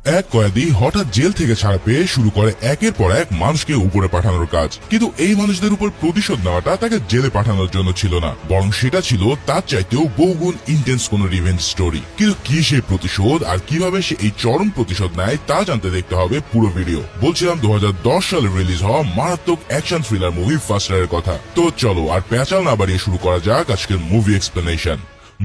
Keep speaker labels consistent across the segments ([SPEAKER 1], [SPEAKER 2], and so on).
[SPEAKER 1] এক কয়েদি হঠাৎ জেল থেকে ছাড়া পেয়ে শুরু করে একের পর এক মানুষকে উপরে পাঠানোর কাজ। কিন্তু এই মানুষদের উপর প্রতিশোধ নেওয়াটা তাকে জেলে পাঠানোর জন্য ছিল না, বরং সেটা ছিল তার চাইতেও বহুগুণ ইন্টেন্স কোন রিভেঞ্জ স্টোরি। কিন্তু কি সেই প্রতিশোধ আর কিভাবে সে এই চরম প্রতিশোধ নেয় তা জানতে দেখতে হবে পুরো ভিডিও। বলছিলাম 2010 সালে রিলিজ হওয়া মারাত্মক অ্যাকশন থ্রিলার মুভি ফার্স্টারের কথা। তো চলো আর পেঁচাল না বাড়িয়ে শুরু করা যাক আজকের মুভি এক্সপ্লেনেশন।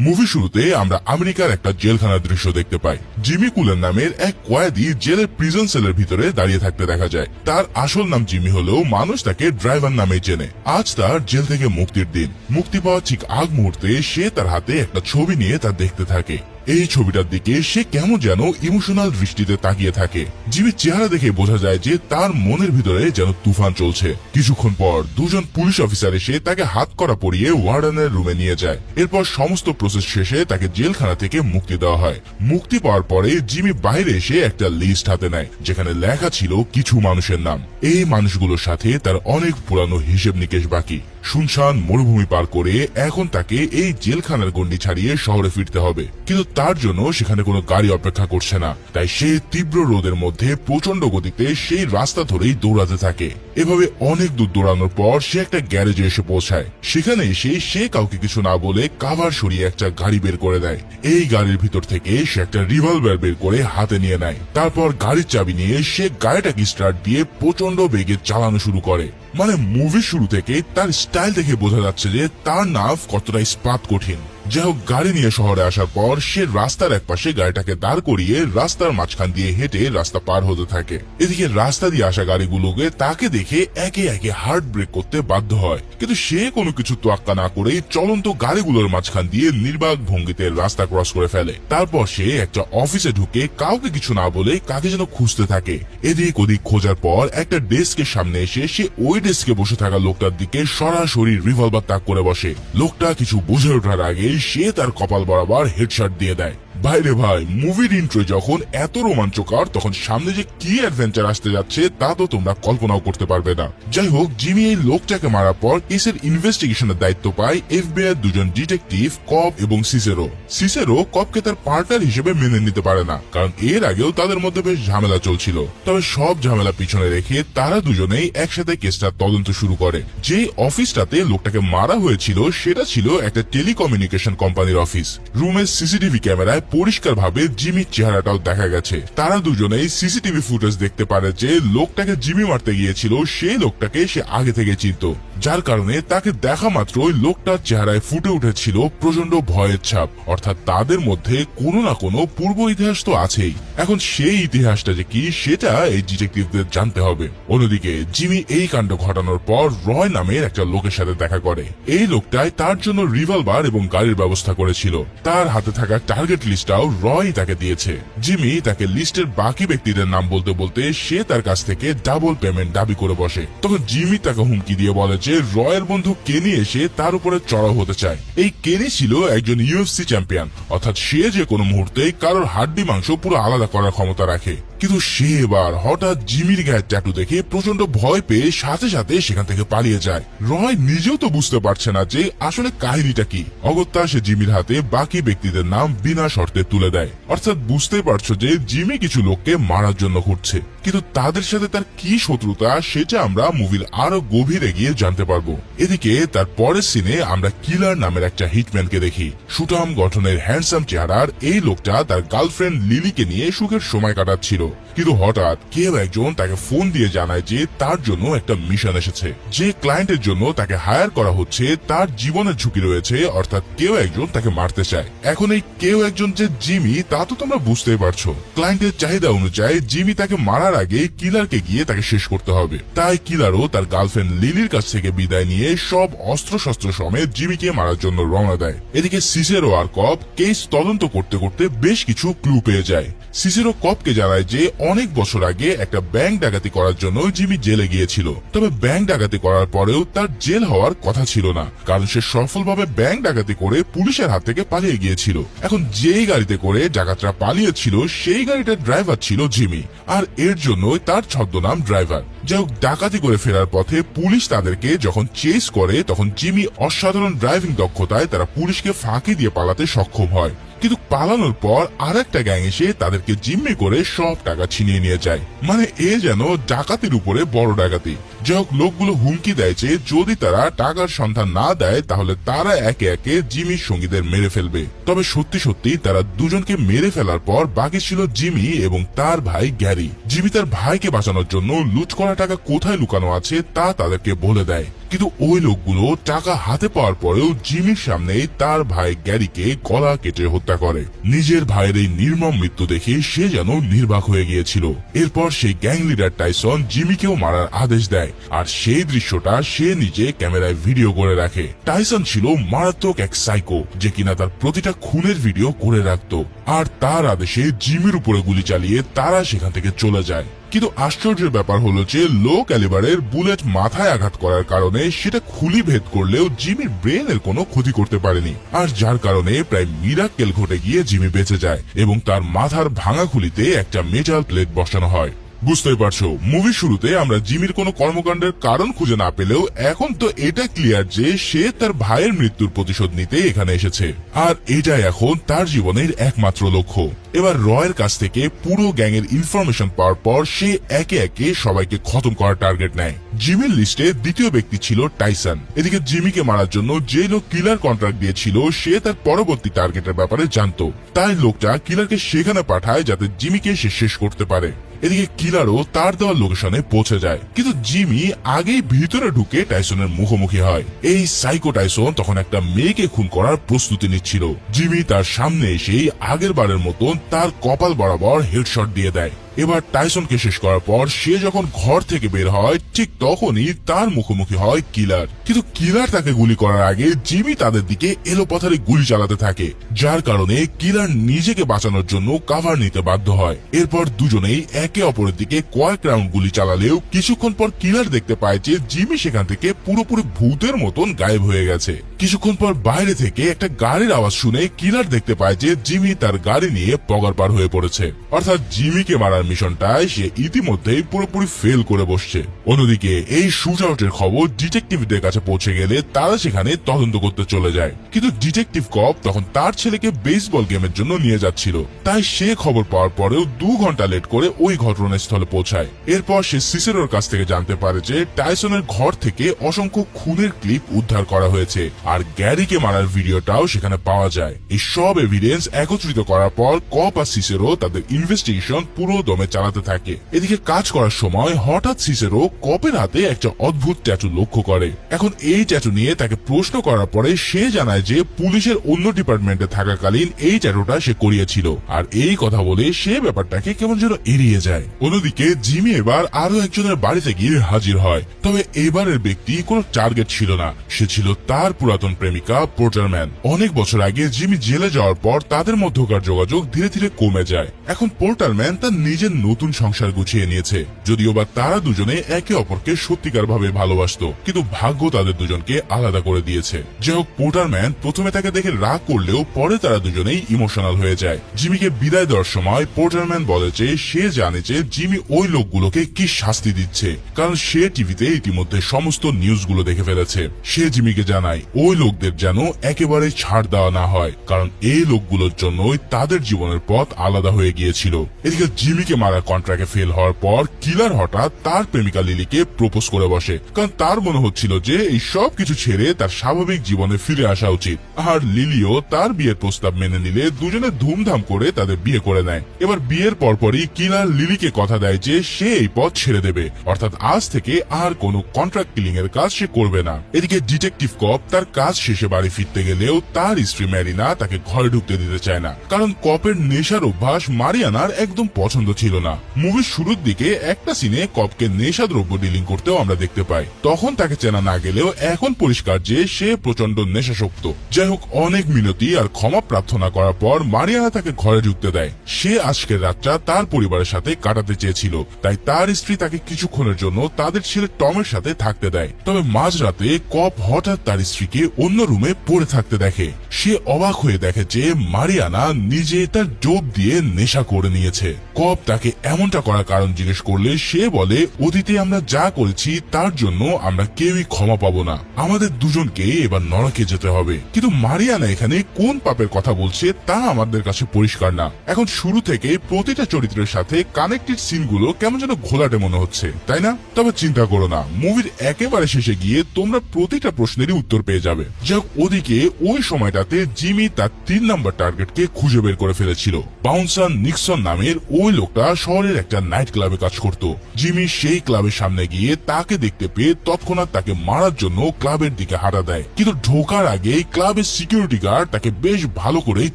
[SPEAKER 1] মুভি শুরুতে আমরা আমেরিকার একটা জেলখানার দৃশ্য দেখতে পাই। জিমি কুলেন নামের এক কয়েদি জেলের প্রিজন সেলের ভিতরে দাঁড়িয়ে থাকতে দেখা যায়। তার আসল নাম জিমি হলেও মানুষ তাকে ড্রাইভার নামে চেনে। আজ তার জেল থেকে মুক্তির দিন। মুক্তি পাওয়ার ঠিক আগ মুহূর্তে সে তার হাতে একটা ছবি নিয়ে তা দেখতে থাকে। এই ছবিটার দিকে সে কেমন যেন ইমোশনাল দৃষ্টিতে তাকিয়ে থাকে। জিমির চেহারা দেখে বোঝা যায় যে তার মনের ভিতরে যেন তুফান চলছে। কিছুক্ষণ পর দুজন পুলিশ অফিসার এসে তাকে হাত করা পরিয়ে ওয়ার্ডেনের রুমে নিয়ে যায়। এরপর সমস্ত প্রসেস শেষে তাকে জেলখানা থেকে মুক্তি দেওয়া হয়। মুক্তি পাওয়ার পরে জিমি বাইরে এসে একটা লিস্ট হাতে নেয়, যেখানে লেখা ছিল কিছু মানুষের নাম। এই মানুষগুলোর সাথে তার অনেক পুরানো হিসেব নিকেশ বাকি। শুনশান মরুভূমি পার করে এখন তাকে এই জেলখানার গণ্ডি ছাড়িয়ে শহরে ফিরতে হবে। কিন্তু তার জন্য সেখানে কোনো গাড়ি অপেক্ষা করছে না। তাই সে তীব্র রোদের মধ্যে প্রচন্ড গতিতে সেই রাস্তা ধরেই দৌড়াতে থাকে। এভাবে অনেক দূর দৌড়ানোর পর সে একটা গ্যারেজে এসে পৌঁছায়। সেখানে এসে সে কাউকে কিছু না বলে কাভার সরিয়ে একটা গাড়ি বের করে দেয়। এই গাড়ির ভিতর থেকে সে একটা রিভলভার বের করে হাতে নিয়ে নেয়। তারপর গাড়ির চাবি নিয়ে সে গাড়িটাকে স্টার্ট দিয়ে প্রচন্ড বেগে চালানো শুরু করে। মানে মুভির শুরু থেকে তার স্টাইল দেখে বোঝা যাচ্ছে যে তার নার্ভ কতটা ইস্পাত কঠিন। যাই হোক, গাড়ি নিয়ে শহরে আসার পর সে রাস্তার এক পাশে গাড়িটাকে দাঁড় করিয়ে রাস্তার মাঝখান দিয়ে হেঁটে রাস্তা পার হতে থাকে। এদিকে রাস্তা দিয়ে আসা গাড়িগুলোকে তাকে দেখে একে একে হার্ট ব্রেক করতে বাধ্য হয়। কিন্তু সে কোনো কিছু তোয়াক্কা না করে চলন্ত গাড়িগুলোর মাঝখান দিয়ে নির্বাক ভঙ্গিতে রাস্তা ক্রস করে ফেলে। তারপর সে একটা অফিসে ঢুকে কাউকে কিছু না বলে কাকে যেন খুঁজতে থাকে। এদিক ওদিক খোঁজার পর একটা ডেস্কের সামনে এসে সে ওই ডেস্কে বসে থাকা লোকটার দিকে সরাসরি রিভলভার তাক করে বসে। লোকটা কিছু বুঝে ওঠার আগে সে তার কপাল বরাবর হেডশট দিয়ে দেয়। ভাইরে ভাই, মুভির ইন্ট্রো যখন এত রোমাঞ্চকর, তখন সামনে যে কি অ্যাডভেঞ্চার আসতে যাচ্ছে তা তো তোমরা কল্পনাও করতে পারবে না। যাই হোক, জিমি এই লোকটাকে মারার পর কেসের ইনভেস্টিগেশনের দায়িত্ব পায় এফবিআই দুজন ডিটেকটিভ কব এবং সিসেরো। সিসেরো কবকে তার পার্টনার হিসেবে মেনে নিতে পারে না, কারণ এর আগেও তাদের মধ্যে বেশ ঝামেলা চলছিল। তবে সব ঝামেলা পিছনে রেখে তারা দুজনেই একসাথে কেসটা তদন্ত শুরু করে। যে অফিসটাতে লোকটাকে মারা হয়েছিল সেটা ছিল একটা টেলিকমিউনিকেশন কোম্পানির অফিস। রুমের সিসিটিভি ক্যামেরায় পরিষ্কারভাবে জিমির চেহারাটাও দেখা গেছে। তারা দুজনেই সিসিটিভি ফুটেজ দেখতে পারে যে লোকটাকে জিমি মারতে গিয়েছিল সেই লোকটাকে সে আগে থেকে চিনত, যার কারণে তাকে দেখা মাত্রই লোকটার চেহারায় ফুটে উঠেছিল প্রচন্ড ভয়ের ছাপ। অর্থাৎ তাদের মধ্যে কোনো না কোনো পূর্ব ইতিহাস তো আছেই। এখন সেই ইতিহাসটা যে কি সেটা এই ডিটেকটিভদের জানতে হবে। অন্যদিকে জিমি এই কাণ্ড ঘটানোর পর রয় নামের একটা লোকের সাথে দেখা করে। এই লোকটাই তার জন্য রিভলভার এবং গাড়ির ব্যবস্থা করেছিল। তার হাতে থাকা টার্গেট লিস্টটাও রয় তাকে দিয়েছে। জিমি তাকে লিস্টের বাকি ব্যক্তিদের নাম বলতে বলতে সে তার কাছ থেকে ডাবল পেমেন্ট দাবি করে বসে। তখন জিমি তাকে হুমকি দিয়ে বলে যে রয়ের বন্ধু কেনি এসে তার উপরে চড়াও হতে চায়। এই কেনি ছিল একজন ইউএফসি চ্যাম্পিয়ন, অর্থাৎ সে যে কোনো মুহূর্তে কারোর হাড্ডি মাংস পুরো আলাদা করার ক্ষমতা রাখে। কিন্তু সে এবার হঠাৎ জিমির গায়ের ট্যাটু দেখে প্রচন্ড ভয় পেয়ে সাথে সাথে সেখান থেকে পালিয়ে যায়। রয় নিজেও তো বুঝতে পারছে না যে আসলে কাহিনীটা কি। অগত্যা সে জিমির হাতে বাকি ব্যক্তিদের নাম বিনা শর্তে তুলে দেয়। অর্থাৎ বুঝতে পারছো যে জিমি কিছু লোককে মারার জন্য ঘুরছে, কিন্তু তাদের সাথে তার কি শত্রুতা সেটা আমরা মুভির আরো গভীরে গিয়ে জানতে পারবো। এদিকে তার পরের সিনে আমরা কিলার নামের একটা হিটম্যানকে দেখি। সুঠাম গঠনের হ্যান্ডসাম চেহারার এই লোকটা তার গার্লফ্রেন্ড লিলিকে নিয়ে সুখের সময় কাটাচ্ছিল। কিন্তু হঠাৎ কেউ একজন তাকে ফোন দিয়ে জানায় যে তার জন্য একটা মিশন এসেছে। যে ক্লায়েন্টের জন্য তাকে হায়ার করা হচ্ছে তার জীবনের ঝুঁকি রয়েছে, অর্থাৎ কেউ একজন তাকে মারতে চায়। এখন এই কেউ একজন যে জিমি তা তো তোমরা বুঝতেই পারছো। ক্লায়েন্টের চাহিদা অনুযায়ী জিমি তাকে মারার আগে কিলারকে গিয়ে তাকে শেষ করতে হবে। তাই কিলারও তার গার্লফ্রেন্ড লিলির কাছ থেকে বিদায় নিয়ে সব অস্ত্র শস্ত্র সমেত জিমিকে মারার জন্য রওনা দেয়। এদিকে সিসেরো আর কব কেস তদন্ত করতে করতে বেশ কিছু ক্লু পেয়ে যায়। সিসেরো কবকে জানায় যে অনেক বছর আগে একটা ব্যাংক ডাকাতি করার জন্য জিমি জেলে গিয়েছিল। তবে ব্যাংক ডাকাতি করার পরেও তার জেল হওয়ার কথা ছিল না, কারণ সে সফলভাবে ব্যাংক ডাকাতি করে পুলিশের হাত থেকে পালিয়ে গিয়েছিল। এখন যেই গাড়িতে করে ডাকাতরা পালিয়েছিল সেই গাড়িটার ড্রাইভার ছিল জিমি, আর এর জন্যই তার ছদ্মনাম ড্রাইভার। যাই হোক, ডাকাতি করে ফেরার পথে পুলিশ তাদেরকে যখন চেস করে তখন জিমি অসাধারণ ড্রাইভিং দক্ষতায় তারা পুলিশকে ফাঁকি দিয়ে পালাতে সক্ষম হয়। কিন্তু পালানোর পর আর একটা গ্যাং এসে তাদেরকে জিম্মি করে সব টাকা ছিনিয়ে নিয়ে যায়। মানে এ যেন ডাকাতির উপরে বড় ডাকাতি। যাই হোক, লোকগুলো হুমকি দেয় যে যদি তারা টাকার সন্ধান না দেয় তাহলে তারা একে একে জিমির সঙ্গীদের মেরে ফেলবে। তবে সত্যি সত্যি তারা দুজনকে মেরে ফেলার পর বাকি ছিল জিমি এবং তার ভাই গ্যারি। জিমি তার ভাইকে বাঁচানোর জন্য লুট করা টাকা কোথায় লুকানো আছে তা তাদেরকে বলে দেয়। কিন্তু ওই লোকগুলো টাকা হাতে পাওয়ার পরেও জিমির সামনেই তার ভাই গ্যারিকে গলা কেটে হত্যা করে। নিজের ভাইয়ের এই নির্মম মৃত্যু দেখে সে যেন নির্বাক হয়ে গিয়েছিল। এরপর সেই গ্যাং লিডার টাইসন জিমিকেও মারার আদেশ দেয়, আর সেই দৃশ্যটা সে নিজে ক্যামেরায় ভিডিও করে রাখে। টাইসন ছিল মারাত্মক এক সাইকো, যে কিনা তার প্রতিটা খুনের ভিডিও করে রাখত, আর তার আদেশে জিমির উপরে গুলি চালিয়ে তারা সেখান থেকে চলে যায়। কিন্তু আশ্চর্যের ব্যাপার হলো যে লো ক্যালিবারের বুলেট মাথায় আঘাত করার কারণে সেটা খুলি ভেদ করলেও জিমির ব্রেনের কোনো ক্ষতি করতে পারেনি, আর যার কারণে প্রায় মিরাক্কেল ঘটে গিয়ে জিমি বেঁচে যায় এবং তার মাথার ভাঙা খুলিতে একটা মেটাল প্লেট বসানো হয়। বুঝতেই পারছো, মুভির শুরুতে আমরা জিমির কোনো কর্মকাণ্ডের কারণ খুঁজে না পেলেও এখন তো এটা ক্লিয়ার যে সে তার ভাইয়ের মৃত্যুর প্রতিশোধ নিতে এখানে এসেছে, আর এটাই এখন তার জীবনের একমাত্র লক্ষ্য। এবার রয়ের কাছ থেকে পুরো গ্যাংয়ের ইনফরমেশন পাওয়ার পর সে একে একে সবাইকে খতম করার টার্গেট নেয়। জিমির লিস্টে দ্বিতীয় ব্যক্তি ছিল টাইসন। এদিকে জিমিকে মারার জন্য যে লোক কিলার কন্ট্রাক্ট দিয়েছিল সে তার পরবর্তী টার্গেটের ব্যাপারে জানতো, তাই লোকটা কিলারকে সেখানে পাঠায় যাতে জিমিকে সে শেষ করতে পারে। এদিকে কিলারও তার দেওয়া লোকেশনে পৌঁছে যায়, কিন্তু জিমি আগেই ভিতরে ঢুকে টাইসনের মুখোমুখি হয়। এই সাইকো টাইসন তখন একটা মেয়েকে খুন করার প্রস্তুতি নিচ্ছিল। জিমি তার সামনে এসেই আগের বারের মতন তার কপাল বরাবর হেডশট দিয়ে দেয়। এবার টাইসনকে শেষ করার পর সে যখন ঘর থেকে বের হয় ঠিক তখনই তার মুখোমুখি হয় কিলার। কিন্তু কিলার তাকে গুলি করার আগে জিমি তাদের দিকে এলোপাথারি গুলি চালাতে থাকে, যার কারণে কিলার নিজেকে বাঁচানোর জন্য কভার নিতে বাধ্য হয়। এরপর দুজনেই একে অপরের দিকে কয়েক রাউন্ড গুলি চালালেও কিছুক্ষণ পর কিলার দেখতে পায় যে জিমি সেখান থেকে পুরোপুরি ভূতের মতন গায়েব হয়ে গেছে। কিছুক্ষণ পর বাইরে থেকে একটা গাড়ির আওয়াজ শুনে কিলার দেখতে পায় যে জিমি তার গাড়ি নিয়ে পগার পার হয়ে পড়েছে, অর্থাৎ জিমিকে মারার মিশনটায় সে ইতিমধ্যেই পুরোপুরি ফেল করে বসছে। অন্যদিকে এই শুট আউটের খবর ডিটেকটিভদের কাছে পৌঁছে গেলে তারা সেখানে তদন্ত করতে চলে যায়। কিন্তু ডিটেকটিভ কপ তখন তার ছেলেকে বেসবল গেমের জন্য নিয়ে যাচ্ছিল, তাই সে খবর পাওয়ার পরেও 2 ঘন্টা লেট করে ওই ঘটনাস্থলে পৌঁছায়। এরপর সে সিসেরোর কাছ থেকে জানতে পারে যে টাইসনের ঘর থেকে অসংখ্য খুনের ক্লিপ উদ্ধার করা হয়েছে, আর গ্যারিকে মারার ভিডিওটাও সেখানে পাওয়া যায়। এই সব এভিডেন্স একত্রিত করার পর কপ আর সিসেরো তাদের ইনভেস্টিগেশন পুরো দমে চালাতে থাকে। এদিকে কাজ করার সময় হঠাৎ সিসেরো কপের হাতে একটা অদ্ভুত ট্যাটু লক্ষ্য করে। এখন এই ট্যাটু নিয়ে তাকে প্রশ্ন করার পরে সে জানায় যে পুলিশের অন্য ডিপার্টমেন্টে থাকাকালীন এই ট্যাটুটা সে করিয়েছিল, আর এই কথা বলে সে ব্যাপারটাকে কেমন যেন এড়িয়ে যায়। অন্যদিকে জিমি এবার আরো একজনের বাড়িতে গিয়ে হাজির হয়, তবে এবারের ব্যক্তি কোনো টার্গেট ছিল না, সে ছিল তার পুরাতন প্রেমিকা পোর্টারম্যান। অনেক বছর আগে জিমি জেলে যাওয়ার পর তাদের মধ্যকার যোগাযোগ ধীরে ধীরে কমে যায়। এখন পোর্টারম্যান তার নিজের নতুন সংসার গুছিয়ে নিয়েছে, যদিও বা তারা দুজনে একে অপরকে সত্যিকার ভাবে ভালোবাসতো, কিন্তু ভাগ্য তাদের দুজনকে আলাদা করে দিয়েছে। যাই হোক, পোর্টারম্যান প্রথমে তাকে দেখে রাগ করলেও পরে তারা দুজনেই ইমোশনাল হয়ে যায়। জিমিকে বিদায় দেওয়ার সময় পোর্টারম্যান বলে যে সে জানে যে জিমি ওই লোকগুলোকে কি শাস্তি দিচ্ছে, কারণ সে টিভিতে ইতিমধ্যে সমস্ত নিউজগুলো দেখে ফেলেছে। সে জিমিকে জানায় ওই লোকদের যেন একেবারে ছাড় দেওয়া না হয়, কারণ এই লোকগুলোর জন্যই তাদের জীবনের পথ আলাদা হয়ে গিয়েছিল। এদিকে জিমিকে মারার কন্ট্রাক্টে ফেল হওয়ার পর কিলার হঠাৎ তার প্রেমিকা লিলিকে প্রপোজ করে বসে, কারণ তার মনে হচ্ছিল যে এই সব কিছু ছেড়ে তার স্বাভাবিক জীবনে ফিরে আসা উচিত। আর লিলিও তার বিয়ের প্রস্তাব মেনে নিলে দুজনে ধুমধাম করে তাদের বিয়ে করে নেয়। এবার বিয়ের পরপরই কিলার লিলিকে কথা দেয় যে সে এই পথ ছেড়ে দেবে, অর্থাৎ আজ থেকে আর কোনো কন্ট্রাক্ট কিলিং এর কাজ সে করবে না। এদিকে ডিটেকটিভ কপ তার কাজ শেষে বাড়ি ফিরতে গেলেও তার স্ত্রী ম্যারিনা তাকে ঘরে ঢুকতে দিতে চায় না, কারণ কপের নেশার অভ্যাস মারিয়ানার একদম পছন্দ ছিল না। মুভির শুরুর দিকে একটা সিনে কপকে নেশা দ্রব্য ডিলিং করতেও আমরা দেখতে পাই, তখন তাকে চেনা না গেলেও এখন পরিষ্কার যে সে প্রচন্ড নেশাসক্ত। যাই হোক, অনেক মিনতি আর ক্ষমা প্রার্থনা করার পর মারিয়ানা তাকে ঘরে ঢুকতে দেয়। সে আজকের রাতটা তার পরিবারের সাথে কাটাতে চেয়েছিল, তাই তার স্ত্রী তাকে কিছুক্ষণের জন্য তাদের ছেলে টমের সাথে থাকতে দেয়। তবে মাঝরাতে কপ হঠাৎ তার স্ত্রীকে অন্য রুমে পড়ে থাকতে দেখে। সে অবাক হয়ে দেখে যে মারিয়ানা নিজে তার ডোপ দিয়ে নেশা করে নিয়েছে। কপ তাকে এমনটা করার কারণ জিজ্ঞেস করলে সে বলে, অতীতে আমরা যা করেছি তার জন্য আমরা কেউই ক্ষমা পাবো না, আমাদের দুজনকে এবার নরকে যেতে হবে। কিন্তু মারিয়ানা এখানে কোন পাপের কথা বলছে তা আমাদের কাছে পরিষ্কার না। এখন শুরু থেকে প্রতিটা চরিত্রের সাথে কানেক্টেড সিনগুলো কেমন যেন ঘোলাটে মনে হচ্ছে, তাই না? তবে চিন্তা করো না, মুভির একেবারে শেষে গিয়ে তোমরা প্রতিটা প্রশ্নেরই উত্তর পেয়ে যাবে। যাক, ওদিকে ওই সময়টাতে জিমি তার 3 নম্বর টার্গেটকে খুঁজে বের করে ফেলেছিল। বাউন্সার নিক্সন নামের ওই লোকটা শহরের একটা নাইট ক্লাবে কাজ করত। জিমি সেই ক্লাবের সামনে গিয়ে তাকে দেখতে পেয়ে তৎক্ষণাৎ তাকে মারার জন্য ক্লাবের দিকে হাঁটা দেয়, কিন্তু ঢোকার আগে ক্লাবের সিকিউরিটি গার্ড তাকে বেশ ভালো করে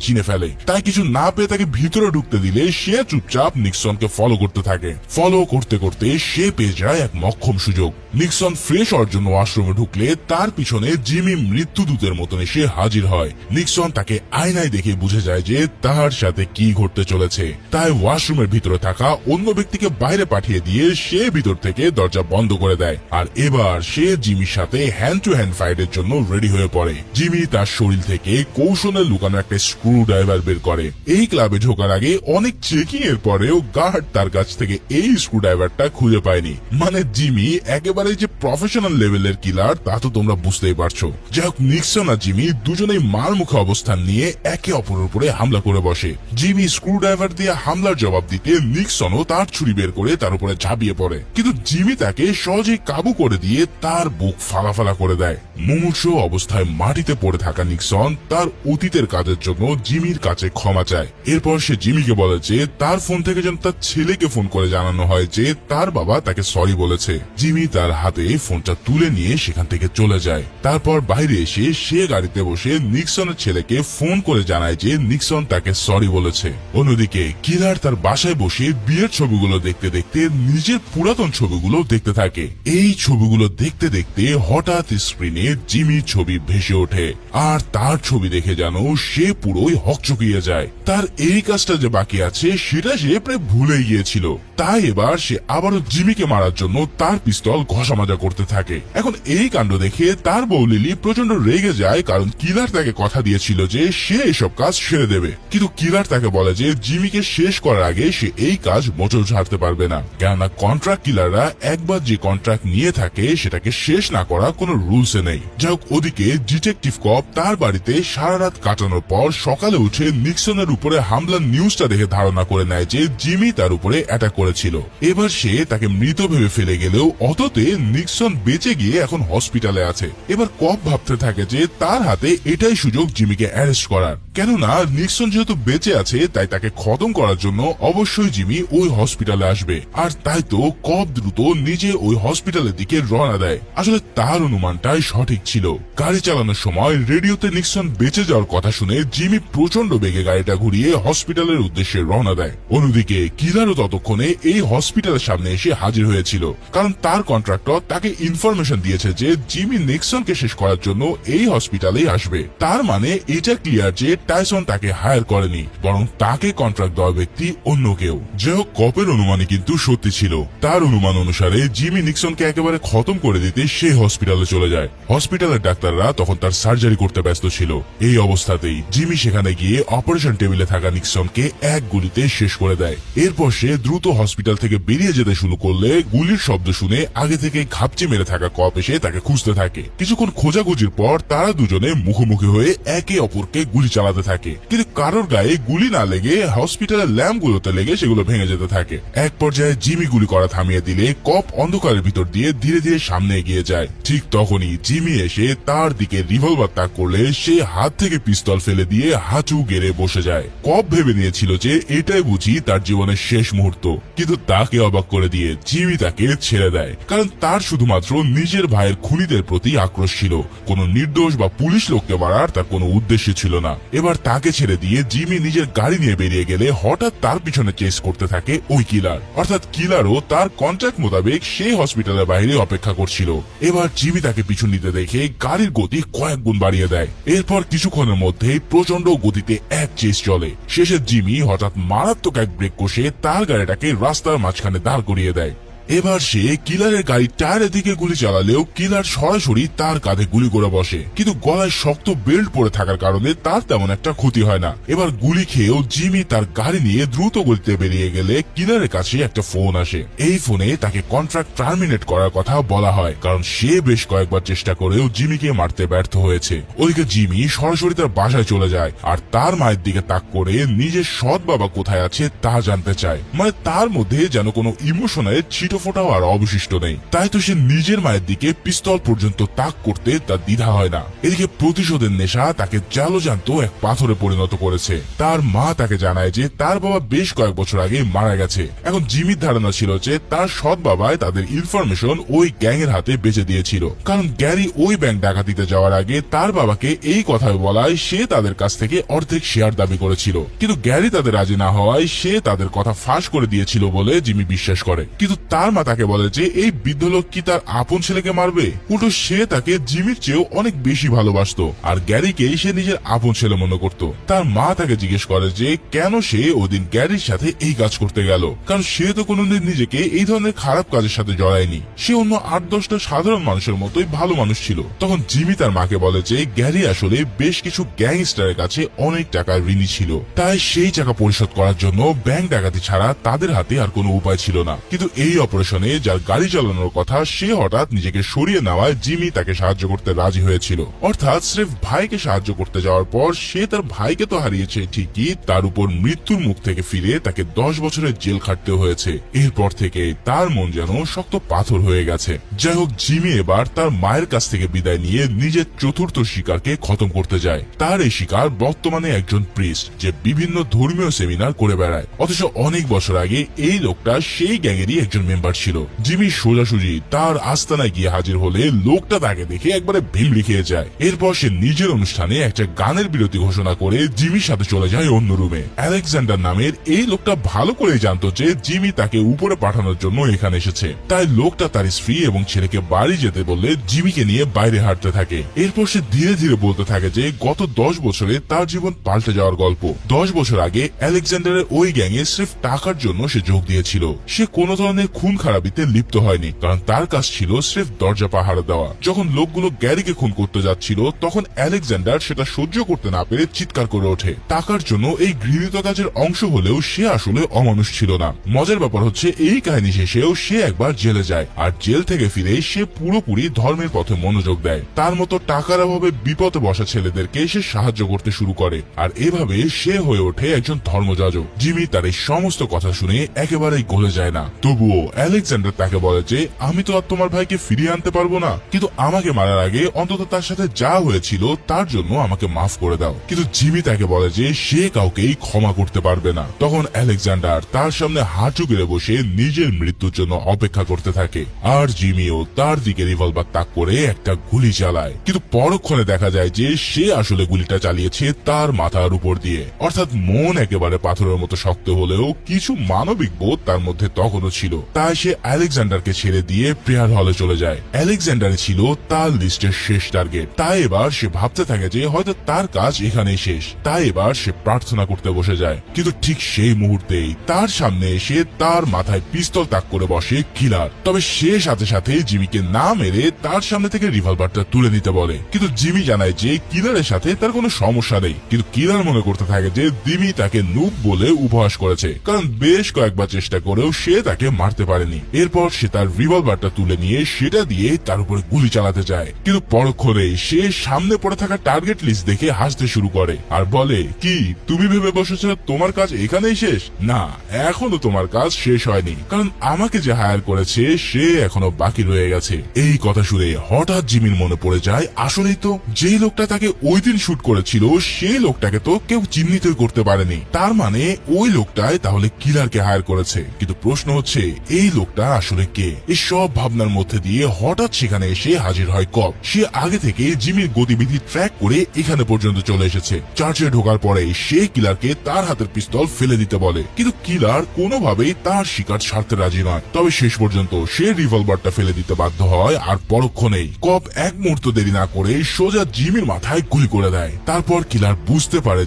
[SPEAKER 1] চিনে ফেলে। তাই কিছু না পেয়ে তাকে ভিতরে ঢুকতে দিলে সে চুপচাপ নিক্সনকে ফলো করতে থাকে। ফলো করতে করতে সে পেয়ে যায় এক মক্ষম সুযোগ। নিক্সন ফ্রেশ হওয়ার জন্য ওয়াশরুমে ঢুকলে তার পিছনে জিমি মৃত্যুদূতের মতন এসে হাজির হয়। নিক্সন তাকে আয়নায় দেখে বুঝে যায় যে তার সাথে কি ঘটতে চলেছে। তাই ওয়াশরুমের ভিতরে থাকা অন্য ব্যক্তিকে বাইরে পাঠিয়ে দিয়ে সে ভিতর থেকে দরজা বন্ধ করে দেয়। আর এবার সে জিমির সাথে হ্যান্ড টু হ্যান্ড ফাইটের জন্য রেডি হয়ে পড়ে। জিমি তার শরীর থেকে কৌশলে লুকানো একটা স্ক্রু ড্রাইভার বের করে। এই ক্লাবে ঢোকার আগে অনেক চেকিং এর পরেও গার্ড তার কাছ থেকে এই স্ক্রু ড্রাইভারটা খুঁজে পায়নি। মানে জিমি একেবারে যে প্রফেশনাল লেভেলের কিলার তা তো তোমরা বুঝতেই পারছো। যাই হোক, নিক্সন আর জিমি দুজনেই মার মুখে অবস্থান নিয়ে একে অপরের উপরে হামলা করে বসে। জিমি স্ক্রু ড্রাইভার দিয়ে হামলার জবাব দিতে নিক্সনও তার ছুরি বের করে তার উপরে ঝাঁপিয়ে পড়ে, কিন্তু জিমি তাকে সহজেই কাবু করে দিয়ে তার বুক ফালাফালা করে দেয়। মুমূর্ষু অবস্থায় মাটিতে পড়ে থাকা নিক্সন তার অতীতের কাজের জন্য জিমির কাছে ক্ষমা চায়। এরপর সে জিমিকে বলে যে তার ফোন থেকে যেন তার ছেলেকে ফোন করে জানানো হয় যে তার বাবা তাকে সরি বলেছে। জিমি তার হাতে ফোনটা তুলে নিয়ে সেখান থেকে চলে যায়। তারপর বাইরে এসে সে গাড়িতে বসে নিক্সনের ছেলেকে ফোন করে জানায় যে নিক্সন তাকে সরি বলেছে। অন্যদিকে কিলার তার বাসায় বসে বিয়ের ছবিগুলো দেখতে দেখতে নিজের পুরাতন ছবিগুলো দেখতে থাকে। এই ছবিগুলো দেখতে দেখতে হঠাৎ স্ক্রিনে জিমির ছবি ভেসে ওঠে, আর তার ছবি দেখে যেন সে পুরোই হকচকিয়ে যায়। তার এই কাজটা যে বাকি আছে সেটা সে প্রায় ভুলে গিয়েছিল। তাই এবার সে আবারও জিমিকে মারার জন্য তার পিস্তল ঘষামাজা করতে থাকে। এখন এই কাণ্ড দেখে তার বউ লিলি প্রচন্ড রেগে যায়, কারণ কিলার তাকে কথা দিয়েছিল যে সে এসব কাজ সেরে দেবে। কিন্তু কিলার তাকে বলে যে জিমিকে শেষ করার আগে সে এই কাজ মোচড় ছাড়তে পারবে না, কেননা কন্ট্রাক্ট কিলাররা একবার যে কন্ট্রাক্ট নিয়ে থাকে সেটাকে শেষ না করা কোনো রুলসে নেই। যাই হোক, ওদিকে ডিটেকটিভ কপ তার বাড়িতে সারা রাত কাটানোর পর সকালে উঠে নিক্সনের উপরে হামলার নিউজটা দেখে ধারণা করে নেয় যে জিমি তার উপরে অ্যাটাক করেছিল। এবার সে তাকে মৃত ভেবে ফেলে গেলেও অততে নিক্সন বেঁচে গিয়ে এখন হসপিটালে আছে। এবার কপ ভাবতে থাকে যে তার হাতে এটাই সুযোগ জিমিকে অ্যারেস্ট করার, কেননা নিক্সন যেহেতু বেঁচে আছে তাই তাকে খতম করার জন্য অবশ্যই জিমি ওই হসপিটালে আসবে। আর তাই তো কপ দ্রুত নিজে ওই হসপিটালের দিকে রওনা দেয়। আসলে তার অনুমানটাই সঠিক ছিল। গাড়ি চালানোর সময় রেডিওতে নিক্সন বেঁচে যাওয়ার কথা শুনে জিমি প্রচন্ড বেগে গাড়িটা ঘুরিয়ে হসপিটালের উদ্দেশ্যে রওনা দেয়। অন্যদিকে কিলারও ততক্ষণে এই হসপিটালের সামনে এসে হাজির হয়েছিল, কারণ তার কন্ট্রাক্টর তাকে ইনফরমেশন দিয়েছে যে জিমি নিক্সনকে শেষ করার জন্য এই হসপিটালেই আসবে। তার মানে এটা ক্লিয়ার যে টাইসন তাকে হায়ার করেনি, বরং তাকে কন্ট্রাক্ট দেওয়া ব্যক্তি অন্য কেউ। যাই হোক, কপের অনুমানই কিন্তু সত্যি ছিল। তার অনুমান অনুসারে জিমি নিক্সনকে একেবারে খতম করে দিতে সেই হসপিটালে চলে যায়। হসপিটালের ডাক্তাররা তখন তার সার্জারি করতে ব্যস্ত ছিল। এই অবস্থাতেই জিমি সেখানে গিয়ে অপারেশন টেবিলে থাকা নিক্সনকে এক গুলিতে শেষ করে দেয়। এরপর সে দ্রুত হসপিটাল থেকে বেরিয়ে যেতে শুরু করলে গুলির শব্দ শুনে আগে থেকে ঘাপচে মেরে থাকা কপ এসে তাকে খুঁজতে থাকে। কিছুক্ষণ খোঁজাখুঁজির পর তারা দুজনে মুখোমুখি হয়ে একে অপরকে গুলি চালাতে থাকে, কিন্তু কারোর গায়ে গুলি না লেগে হসপিটালের ল্যাম্প গুলোতে লেগে সেগুলো ভেঙে যেতে থাকে। এক পর্যায়ে জিমি গুলি করা থামিয়ে দিলে কপ অন্ধকারের ভিতর দিয়ে ধীরে ধীরে সামনে এগিয়ে যায়। ঠিক তখনই জিমি এসে তার দিকে রিভলভার তাক করলে সে হাত থেকে পিস্তল ফেলে দিয়ে হাঁচু গেড়ে বসে যায়। কপ ভেবে নিয়েছিল যে এটাই বুঝি তার জীবনের শেষ মুহূর্ত, কিন্তু তাকে অবাক করে দিয়ে জিমি তাকে ছেড়ে দেয়, কারণ তার শুধুমাত্র নিজের ভাইয়ের খুনিদের প্রতি আক্রোশ ছিল। কোনো নির্দোষ বা পুলিশ লোককে মারার তার কোনো উদ্দেশ্য ছিল না। এবার তাকে ছেড়ে দিয়ে জিমি নিজের গাড়ি নিয়ে বেরিয়ে গেলে হঠাৎ তার পিছনে চেস করতে থাকে ওই কিলার, অর্থাৎ কিলারও তার কন্ট্রাক্ট মোতাবেক সেই হসপিটালের বাইরে অপেক্ষা করছিল। এবার জিমি তাকে পিছু নিতে দেখে গাড়ির গতি কয়েক গুণ বাড়িয়ে দেয়। এরপর কিছুক্ষণের মধ্যেই প্রচন্ড গতিতে এক চেস চলে। শেষে জিমি হঠাৎ মারাত্মক এক ব্রেক কষে তার গাড়িটাকে রাস্তার মাঝখানে দাঁড় করিয়ে দেয়। এবার সে কিলারের গাড়ির টায়ারের দিকে গুলি চালালেও কিলার সরাসরি তার কাঁধে গুলি করে বসে, কিন্তু গলায় শক্ত বেল্ট পরে থাকার কারণে তার তেমন একটা ক্ষতি হয় না। এবার গুলি খেয়েও জিমি তার গাড়ি নিয়ে দ্রুত গতিতে বেরিয়ে গেলে কিলারের কাছে একটা ফোন আসে। এই ফোনে তাকে কন্ট্রাক্ট টার্মিনেট করার কথা বলা হয়, কারণ সে বেশ কয়েকবার চেষ্টা করেও জিমিকে মারতে ব্যর্থ হয়েছে। ওদিকে জিমি সরাসরি তার বাসায় চলে যায় আর তার মায়ের দিকে তাক করে নিজের সৎ বাবা কোথায় আছে তা জানতে চায়। মানে তার মধ্যে যেন কোনো ইমোশনের ছিটো ফোটাও আর অবশিষ্ট নেই। তাই তো সে নিজের মায়ের দিকে পিস্তল পর্যন্ত তাক করতে তার দ্বিধা হয় না। এদিকে প্রতিশোধের নেশা তাকে জালজান্ত এক পাথরে পরিণত করেছে। তার মা তাকে জানায় যে তার বাবা বেশ কয়েক বছর আগে মারা গেছে। এখন জিমির ধারণা ছিল যে তার সৎ বাবাই তাদের ইনফরমেশন ওই গ্যাং এর হাতে বেচে দিয়েছিল, কারণ গ্যারি ওই ব্যাংক ডাকাতিতে যাওয়ার আগে তার বাবাকে এই কথাই বলায় সে তাদের কাছ থেকে অর্ধেক শেয়ার দাবি করেছিল। কিন্তু গ্যারি তাদের রাজি না হওয়ায় সে তাদের কথা ফাঁস করে দিয়েছিল বলে জিমি বিশ্বাস করে। কিন্তু তার মা তাকে বলে যে এই বৃদ্ধ লোক কি তার আপন ছেলেকে মারবে? উল্টো সে তাকে জিমির চেয়েও অনেক বেশি ভালোবাসতো আর গ্যারিকে সে নিজের আপন ছেলে মনে করত। তার মা তাকে জিজ্ঞেস করে যে কেন সে ওদিন গ্যারির সাথে এই কাজ করতে গেল, কারণ সে তো কোনোদিন নিজেকে এই ধরনের খারাপ কাজের সাথে জড়ায়নি। সে অন্য 8-10টা সাধারণ মানুষের মতোই ভালো মানুষ ছিল। তখন জিমি তার মাকে বলে যে গ্যারি আসলে বেশ কিছু গ্যাংস্টারের কাছে অনেক টাকা ঋণী ছিল, তাই সেই টাকা পরিশোধ করার জন্য ব্যাংক ডাকাতি ছাড়া তাদের হাতে আর কোনো উপায় ছিল না। কিন্তু এই অপারেশনে যার গাড়ি চালানোর কথা সে হঠাৎ নিজেকে সরিয়ে নেওয়ায় জিমি তাকে সাহায্য করতে রাজি হয়েছিল। অর্থাৎ স্রেফ ভাইকে সাহায্য করতে যাওয়ার পর সে তার ভাইকে তো হারিয়েছে ঠিকই, তার উপর মৃত্যুর মুখ থেকে ফিরে তাকে 10 বছরের জেল খাটতে হয়েছে। এরপর থেকে তার মন যেন শক্ত পাথর হয়ে গেছে। যাই হোক, জিমি এবার তার মায়ের কাছ থেকে বিদায় নিয়ে নিজের চতুর্থ শিকারকে খতম করতে যায়। তার এই শিকার বর্তমানে একজন প্রিস্ট যে বিভিন্ন ধর্মীয় সেমিনার করে বেড়ায়, অথচ অনেক বছর আগে এই লোকটা সেই গ্যাংয়েরই একজন মেম্বার ছিল। জিমি সোজাসুজি তার আস্তানায় গিয়ে হাজির হলে লোকটা তাকে দেখে একবারে ভিমড়ি খেয়ে যায়। এরপর সে নিজের অনুষ্ঠানে একটা গানের বিরতি ঘোষণা করে জিমির সাথে চলে যায় অন্য রুমে। আলেকজান্ডার নামের এই লোকটা ভালো করে জানতো যে জিমি তাকে উপরে পাঠানোর জন্য এখানে এসেছে, তাই লোকটা তার স্ত্রী এবং ছেলেকে বাড়ি যেতে বললে জিমিকে নিয়ে বাইরে হাঁটতে থাকে। এরপর সে ধীরে ধীরে বলতে থাকে যে গত 10 বছরে তার জীবন পাল্টে যাওয়ার গল্প। 10 বছর আগে আলেকজান্ডারের ওই গ্যাংয়ে সির্ফ টাকার জন্য সে যোগ দিয়েছিল। সে কোনো ধরনের খুন খারাপিতে লিপ্ত হয়নি, কারণ তার কাজ ছিল সির্ফ দরজা পাহারা দেওয়া। যখন লোকগুলো গ্যারিকে খুন করতে যাচ্ছিল তখন আলেকজান্ডার সেটা সহ্য করতে না পেরে চিৎকার করে ওঠে। টাকার জন্য এই ঘৃণিত কাজের অংশ হলেও সে আসলে অমানুষ ছিল না। মজার ব্যাপার হচ্ছে এই কাহিনী শেষেও সে একবার জেলে যায় আর জেল থেকে ফিরে সে পুরোপুরি ধর্মের পথে মনোযোগ দেয়। তার মতো টাকার অভাবে বিপদে বসা ছেলেদেরকে সে সাহায্য করতে শুরু করে আর এভাবে সে হয়ে ওঠে একজন ধর্মযাজক। জিমি তার এই সমস্ত কথা শুনে একেবারেই গলে যায় না। তবুও আলেকজান্ডার তাকে বলে যে আমি তো আর তোমার ভাইকে ফিরিয়ে আনতে পারবো না, কিন্তু আমাকে মারার আগে অন্তত তার সাথে যা হয়েছিল তার জন্য আমাকে মাফ করে দাও। কিন্তু জিমি তাকে বলে যে সে কাউকেই ক্ষমা করতে পারবে না। তখন আলেকজান্ডার তার সামনে হাঁটু গেড়ে বসে নিজের মৃত্যুর জন্য অপেক্ষা করতে থাকে আর জিমিও তার দিকে রিভলভার তাক করে একটা গুলি চালায়। কিন্তু পরক্ষণে দেখা যায় যে সে আসলে গুলিটা চালিয়েছে তার মাথার উপর দিয়ে। অর্থাৎ মন একেবারে পাথরের মতো শক্ত হলেও কিছু মানবিক বোধ তার মধ্যে তখনও ছিল। তাই সে আলেকজান্ডারকে ছেড়ে দিয়ে প্রেয়ার হলে চলে যায়। আলেকজান্ডার ছিল তার লিস্টের শেষ টার্গেট। তাই এবার সে ভাবতে থাকে যে হয়তো তার কাজ এখানেই শেষ। তাই এবার সে প্রার্থনা করতে বসে যায়। কিন্তু ঠিক সেই মুহূর্তেই তার সামনে এসে তার মাথায় পিস্তল তাক করে বসে কিলার। তবে সে সাথে সাথে জিমিকে না মেরে তার সামনে থেকে রিভলভারটা তুলে নিতে বলে। কিন্তু জিমি জানায় যে কিলারের সাথে তার কোনো সমস্যা নেই। কিন্তু কিলার মনে করতে থাকে যে জিমি তাকে নুব বলে উপহাস করেছে, কারণ বেশ কয়েকবার চেষ্টা করেও সে তাকে মারতে পারেনি। এরপর সে তার রিভলভারটা তুলে নিয়ে সেটা দিয়ে তার উপরে গুলি চালাতে যায়। কিন্তু পরক্ষণে সে সামনে পড়ে থাকা টার্গেট লিস্ট দেখে হাসতে শুরু করে আর বলে, কি তুমি ভেবে বসেছ তোমার কাজ এখানেই শেষ? না, এখনো তোমার কাজ শেষ হয়নি, কারণ আমাকে যে হায়ার করেছে সে এখনো বাকি রয়ে গেছে। এই কথা শুনে হঠাৎ জিমির মনে পড়ে যায় আসলেই তো যেই লোকটা তাকে ওই দিন শুট করেছিল সেই লোকটাকে তো কেউ চিহ্নিতই করতে পারেনি। তার মানে ওই লোকটাই তাহলে কিলারকে হায়ার করেছে। কিন্তু প্রশ্ন হচ্ছে এই লোকটা আসলে কে? এই সব ভাবনার মধ্যে দিয়ে হঠাৎ সেখানে এসে হাজির হয় কব। সে আগে থেকে জিমির গতিবিধি ট্র্যাক করে এখানে পর্যন্ত চলে এসেছে। চার্চে ঢোকার পরে সে কিলারকে তার হাতের পিস্তল ফেলে দিতে বলে, কিন্তু কিলার কোনোভাবেই তার শিকার ছাড়তে রাজি নয়। তবে শেষ পর্যন্ত সে রিভলভারটা ফেলে দিতে বাধ্য হয় আর পরক্ষণেই কব এক মুহূর্ত দেরি না করে সোজা জিমির মাথায় গুলি করে দেয়। তারপর কিলার বুঝতে পারে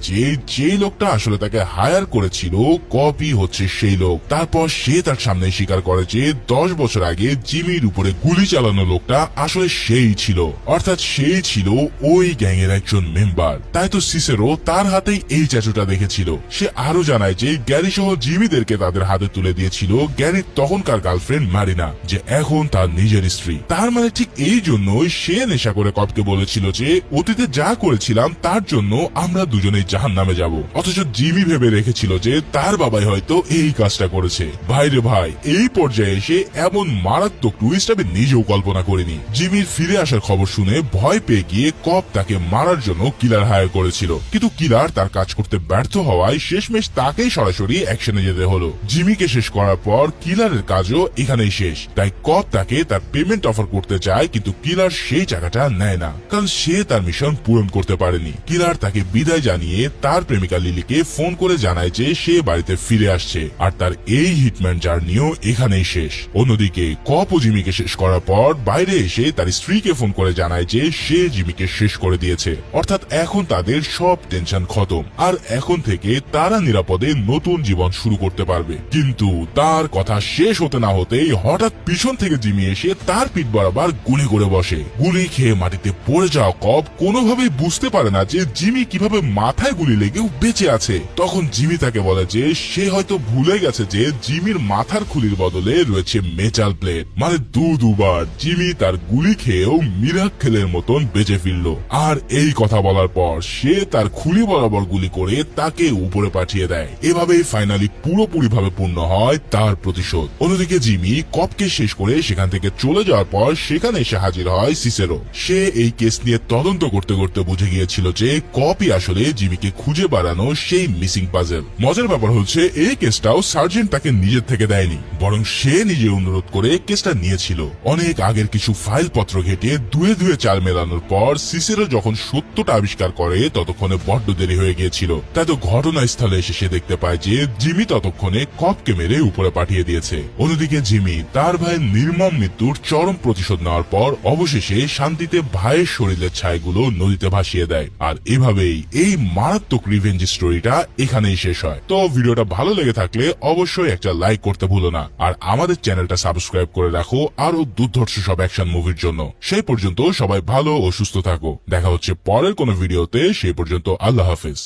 [SPEAKER 1] যে লোকটা আসলে তাকে হায়ার করেছিল কবই হচ্ছে সেই লোক। তারপর সে তার সামনে স্বীকার করে করে যে 10 বছর আগে জিমির উপরে গুলি চালানো লোকটা আসলে সেই ছিল, অর্থাৎ সেই ছিল ওই গ্যাংয়ের একজন মেম্বার। তাই তো সিসেরো তার হাতেই এই ট্যাটুটা দেখেছিল। সে আরো জানায় যে গ্যারি সহ জিমিদেরকে তাদের হাতে তুলে দিয়েছিল গ্যারির তখনকার গার্লফ্রেন্ড মারিনা, যে এখন তার নিজের স্ত্রী। তার মানে ঠিক এই জন্যই সে নেশা করে কপকে বলেছিল যে অতীতে যা করেছিলাম তার জন্য আমরা দুজনেই জাহান্নামে যাব। অথচ জিমি ভেবে রেখেছিল যে তার বাবাই হয়তো এই কাজটা করেছে। ভাইরে ভাই, এই পর্যায়ে এসে এমন মারাত্মক টুইস্ট আমি নিজেও কল্পনা করিনি। জিমির ফিরে আসার খবর শুনে ভয় পেয়ে গিয়ে কপ তাকে মারার জন্য কিলার হায়ার করেছিল, কিন্তু কিলার তার কাজ করতে ব্যর্থ হওয়ায় শেষমেশ তাকেই সরাসরি অ্যাকশনে যেতে হলো। জিমিকে শেষ করার পর কিলারের কাজও এখানেই শেষ। তাই কপ তাকে তার পেমেন্ট অফার করতে চায়, কিন্তু কিলার সেই টাকাটা নেয় না, কারণ সে তার মিশন পূরণ করতে পারেনি। কিলার তাকে বিদায় জানিয়ে তার প্রেমিকা লিলিকে ফোন করে জানায় যে সে বাড়িতে ফিরে আসছে, আর তার এই হিটম্যান জার্নিও এখানেই শেষ। অন্যদিকে কপ ও জিমিকে শেষ করার পর বাইরে এসে তার স্ত্রীকে ফোন করে জানায় যে সে জিমিকে শেষ করে দিয়েছে, অর্থাৎ এখন তাদের সব টেনশন খতম, আর এখন থেকে তারা নিরাপদে নতুন জীবন শুরু করতে পারবে। কিন্তু তার কথা শেষ হতে না হতেই হঠাৎ পিছন থেকে জিমি এসে তার পিঠ বরাবর গুলি করে বসে। গুলি খেয়ে মাটিতে পড়ে যাওয়া কপ কোনোভাবেই বুঝতে পারে না যে জিমি কিভাবে মাথায় গুলি লেগেও বেঁচে আছে। তখন জিমি তাকে বলে যে সে হয়তো ভুলে গেছে যে জিমির মাথার খুলির বদলে রয়েছে মেটাল প্লেট, মানে দুবার জিমি তার গুলি খেয়েও মিরাক্কেলের মতন বেঁচে ফিরল। আর এই কথা বলার পর সে তার খুলি বরাবর গুলি করে তাকে উপরে পাঠিয়ে দেয়। এভাবেই ফাইনালি পুরোপুরি ভাবে পূর্ণ হয় তার প্রতিশোধ। অন্যদিকে জিমি কপকে শেষ করে সেখান থেকে চলে যাওয়ার পর সেখানে এসে হাজির হয় সিসেরো। সে এই কেস নিয়ে তদন্ত করতে করতে বুঝে গিয়েছিল যে কপই আসলে জিমিকে খুঁজে বেড়ানো সেই মিসিং পাজেল। মজার ব্যাপার হচ্ছে এই কেসটাও সার্জেন্ট তাকে নিজের থেকে দেয়নি, বরং সে নিজে অনুরোধ করে কেসটা নিয়েছিল। অনেক আগের কিছু ফাইল পত্র ঘেটে ধুয়ে ধুয়ে চাল মেলানোর পর সিসেরো যখন সত্যটা আবিষ্কার করে ততক্ষণে বড্ড দেরি হয়ে গিয়েছিল। তাই তো ঘটনাস্থলে এসে সে দেখতে পায় যে জিমি ততক্ষণে কপকে মেরে উপরে পাঠিয়ে দিয়েছে। অন্যদিকে জিমি তার ভাইয়ের নির্মম মৃত্যুর চরম প্রতিশোধ নেওয়ার পর অবশেষে শান্তিতে ভাইয়ের শরীরের ছাইগুলো নদীতে ভাসিয়ে দেয়। আর এভাবেই এই মারাত্মক রিভেঞ্জ স্টোরিটা এখানেই শেষ হয়। তো ভিডিওটা ভালো লেগে থাকলে অবশ্যই একটা লাইক করতে ভুলো না, আর আমাদের চ্যানেলটা সাবস্ক্রাইব করে রাখো আরো দুর্ধর্ষ সব অ্যাকশন মুভির জন্য। সেই পর্যন্ত সবাই ভালো ও সুস্থ থাকো। দেখা হচ্ছে পরের কোনো ভিডিওতে। সেই পর্যন্ত আল্লাহ হাফেজ।